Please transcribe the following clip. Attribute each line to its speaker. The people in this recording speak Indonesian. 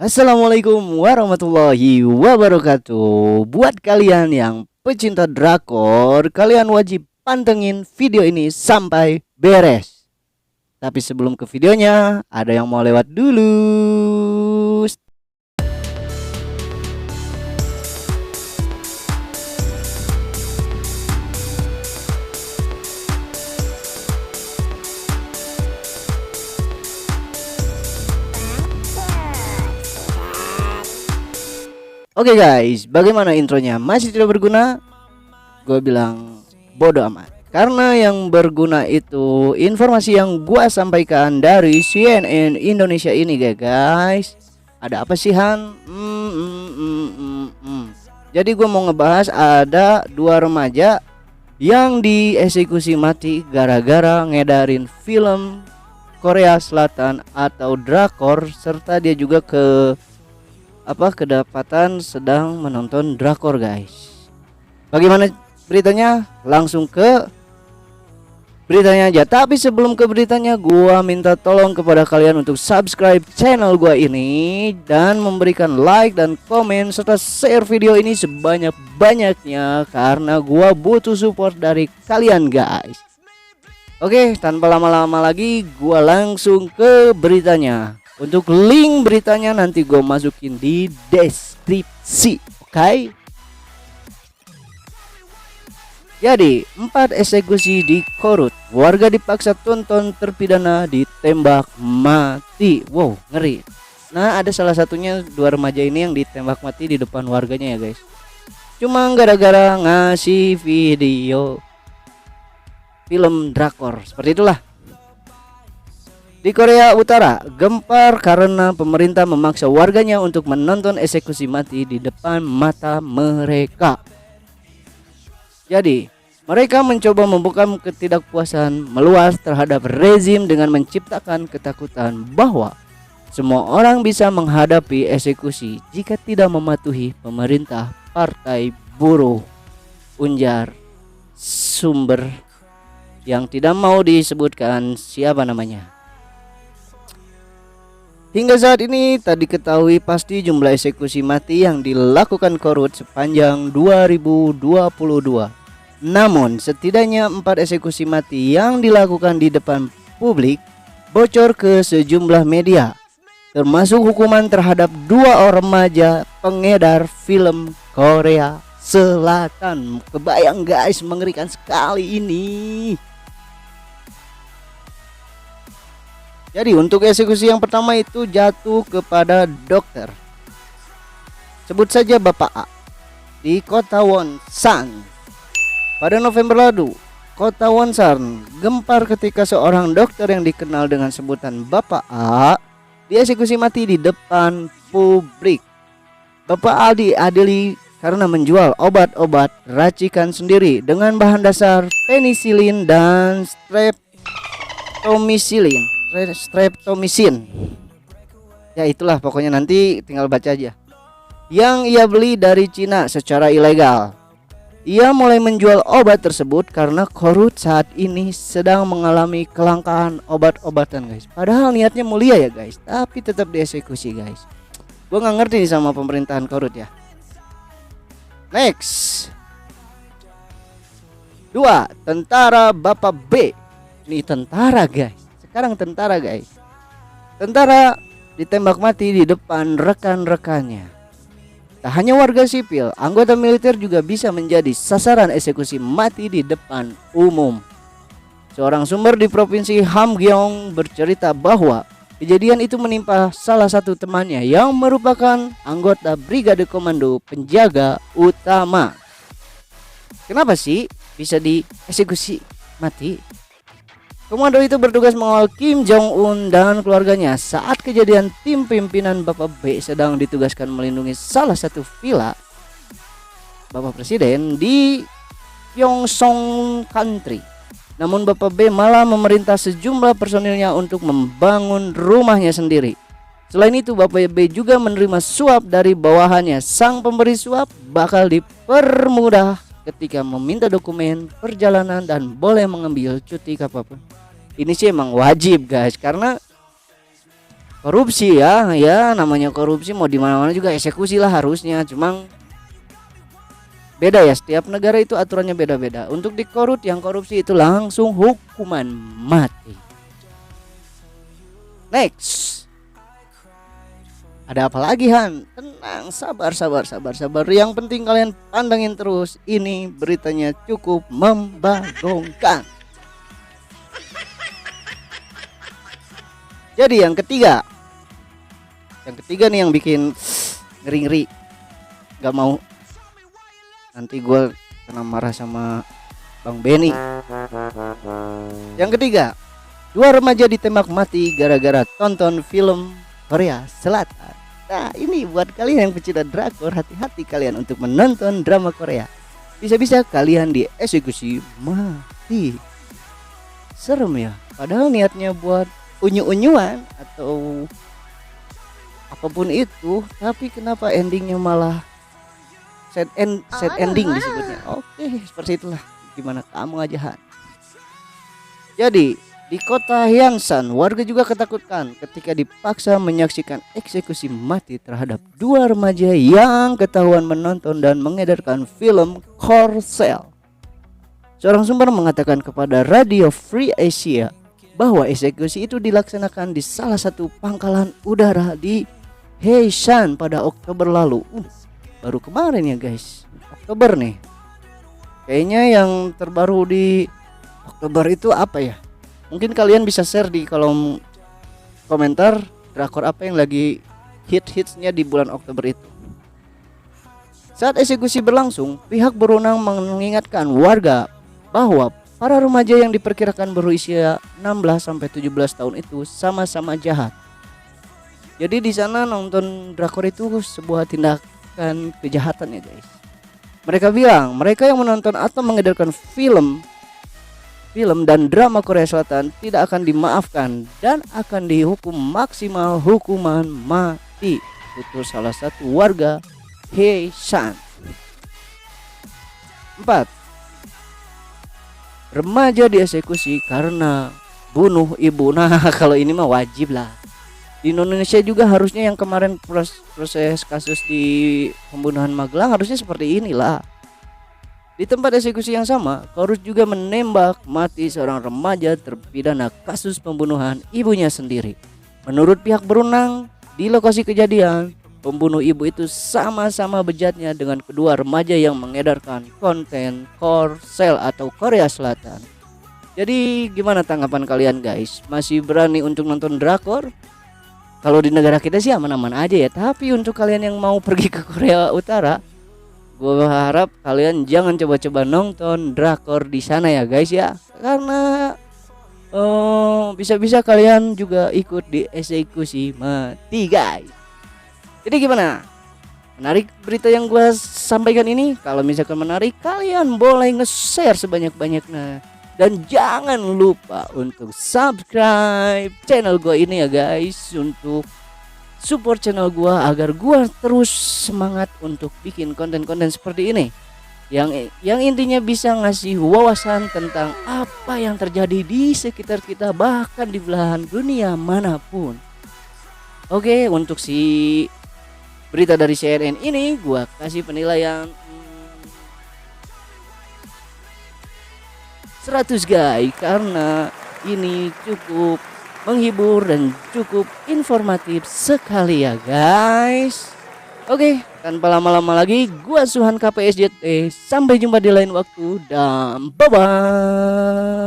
Speaker 1: Assalamualaikum warahmatullahi wabarakatuh. Buat kalian yang pecinta drakor, kalian wajib pantengin video ini sampai beres. Tapi sebelum ke videonya, ada yang mau lewat dulu. Oke guys, bagaimana intronya? Masih tidak berguna? Gue bilang bodoh amat. Karena yang berguna itu informasi yang gue sampaikan dari CNN Indonesia ini guys. Ada apa sih Han? Jadi gue mau ngebahas ada dua remaja yang dieksekusi mati gara-gara ngedarin film Korea Selatan atau drakor, serta dia juga kedapatan sedang menonton drakor guys. Bagaimana beritanya? Langsung ke beritanya aja. Tapi sebelum ke beritanya, gua minta tolong kepada kalian untuk subscribe channel gua ini dan memberikan like dan komen serta share video ini sebanyak-banyaknya karena gua butuh support dari kalian guys. Oke, tanpa lama-lama lagi gua langsung ke beritanya. Untuk link beritanya nanti gue masukin di deskripsi, oke? Jadi 4 eksekusi di Korut, warga dipaksa tonton terpidana ditembak mati. Wow, ngeri. Nah, ada salah satunya dua remaja ini yang ditembak mati di depan warganya ya guys. Cuma gara-gara ngasih video film drakor, seperti itulah. Di Korea Utara, gempar karena pemerintah memaksa warganya untuk menonton eksekusi mati di depan mata mereka. Jadi, mereka mencoba membungkam ketidakpuasan meluas terhadap rezim dengan menciptakan ketakutan bahwa semua orang bisa menghadapi eksekusi jika tidak mematuhi pemerintah partai buruh. Ujar sumber yang tidak mau disebutkan siapa namanya. Hingga saat ini tak diketahui pasti jumlah eksekusi mati yang dilakukan Korut sepanjang 2022. Namun setidaknya 4 eksekusi mati yang dilakukan di depan publik bocor ke sejumlah media, termasuk hukuman terhadap 2 remaja pengedar film Korea Selatan. Kebayang guys, mengerikan sekali ini. Jadi untuk eksekusi yang pertama itu jatuh kepada dokter, sebut saja Bapak A, di kota Wonsan. Pada November lalu, kota Wonsan gempar ketika seorang dokter yang dikenal dengan sebutan Bapak A dieksekusi mati di depan publik. Bapak A diadili karena menjual obat-obat racikan sendiri dengan bahan dasar penisilin dan streptomycin. Ya itulah pokoknya, nanti tinggal baca aja. Yang ia beli dari Cina secara ilegal. Ia mulai menjual obat tersebut karena Korut saat ini sedang mengalami kelangkaan obat-obatan guys. Padahal niatnya mulia ya guys, tapi tetap dieksekusi guys. Gue nggak ngerti nih sama pemerintahan Korut ya. Next, 2. Tentara Bapak B. Ini tentara guys. Sekarang tentara guys. Tentara ditembak mati di depan rekan-rekannya. Tak hanya warga sipil, anggota militer juga bisa menjadi sasaran eksekusi mati di depan umum. Seorang sumber di provinsi Hamgyong bercerita bahwa kejadian itu menimpa salah satu temannya yang merupakan anggota Brigade Komando Penjaga Utama. Kenapa sih bisa dieksekusi mati? Komando itu bertugas mengawal Kim Jong Un dan keluarganya saat kejadian tim pimpinan Bapak B sedang ditugaskan melindungi salah satu villa Bapak Presiden di Gyeongsang Country. Namun Bapak B malah memerintah sejumlah personilnya untuk membangun rumahnya sendiri. Selain itu, Bapak B juga menerima suap dari bawahannya. Sang pemberi suap bakal dipermudah ketika meminta dokumen perjalanan dan boleh mengambil cuti kapanpun. Ini sih emang wajib guys, karena korupsi ya namanya korupsi mau di mana-mana juga eksekusi lah harusnya. Cuma beda ya, setiap negara itu aturannya beda-beda. Untuk di korut yang korupsi itu langsung hukuman mati. Next. Ada apa lagi Han? Tenang, sabar. Yang penting kalian pandangin terus. Ini beritanya cukup membagongkan. Jadi yang ketiga nih yang bikin ngeri-ngeri. Gak mau nanti gue kena marah sama Bang Benny. Yang ketiga, 2 remaja ditembak mati gara-gara tonton film Korea Selatan. Nah ini buat kalian yang pecinta drakor, hati-hati kalian untuk menonton drama Korea. Bisa-bisa kalian dieksekusi mati. Serem ya, padahal niatnya buat unyu-unyuan atau apapun itu, tapi kenapa endingnya malah sad ending disebutnya. Oke, seperti itulah. Gimana kamu aja Han. Jadi di kota Hyeongsan, warga juga ketakutan ketika dipaksa menyaksikan eksekusi mati terhadap 2 remaja yang ketahuan menonton dan mengedarkan film Korsel. Seorang sumber mengatakan kepada Radio Free Asia bahwa eksekusi itu dilaksanakan di salah satu pangkalan udara di Haesan pada Oktober lalu. Baru kemarin ya guys, Oktober nih. Kayaknya yang terbaru di Oktober itu apa ya? Mungkin kalian bisa share di kolom komentar drakor apa yang lagi hitsnya di bulan Oktober itu. Saat eksekusi berlangsung, pihak berwenang mengingatkan warga bahwa para remaja yang diperkirakan berusia 16-17 tahun itu sama-sama jahat. Jadi di sana nonton drakor itu sebuah tindakan kejahatan ya guys. Mereka bilang mereka yang menonton atau mengedarkan film dan drama Korea Selatan tidak akan dimaafkan dan akan dihukum maksimal hukuman mati. Itu salah satu warga Haesan. 4. Remaja dieksekusi karena bunuh ibu. Nah kalau ini mah wajib lah. Di Indonesia juga harusnya yang kemarin proses kasus di pembunuhan Magelang harusnya seperti inilah. Di tempat eksekusi yang sama, Korus juga menembak mati seorang remaja terpidana kasus pembunuhan ibunya sendiri. Menurut pihak berwenang, di lokasi kejadian, pembunuh ibu itu sama-sama bejatnya dengan kedua remaja yang mengedarkan konten Korsel atau Korea Selatan. Jadi gimana tanggapan kalian guys? Masih berani untuk nonton drakor? Kalau di negara kita sih aman-aman aja ya. Tapi untuk kalian yang mau pergi ke Korea Utara, gue harap kalian jangan coba-coba nonton drakor di sana ya guys ya. Karena bisa-bisa kalian juga ikut dieksekusi mati guys. Jadi gimana? Menarik berita yang gue sampaikan ini? Kalau misalkan menarik, kalian boleh nge-share sebanyak-banyaknya. Dan jangan lupa untuk subscribe channel gue ini ya guys, untuk support channel gue agar gue terus semangat untuk bikin konten-konten seperti ini, yang intinya bisa ngasih wawasan tentang apa yang terjadi di sekitar kita, bahkan di belahan dunia manapun. Oke, untuk si berita dari CNN ini gue kasih penilaian 100 guys, karena ini cukup menghibur dan cukup informatif sekali ya guys. Oke, tanpa lama-lama lagi, gua Suhan KPSJT. Sampai jumpa di lain waktu dan bye bye.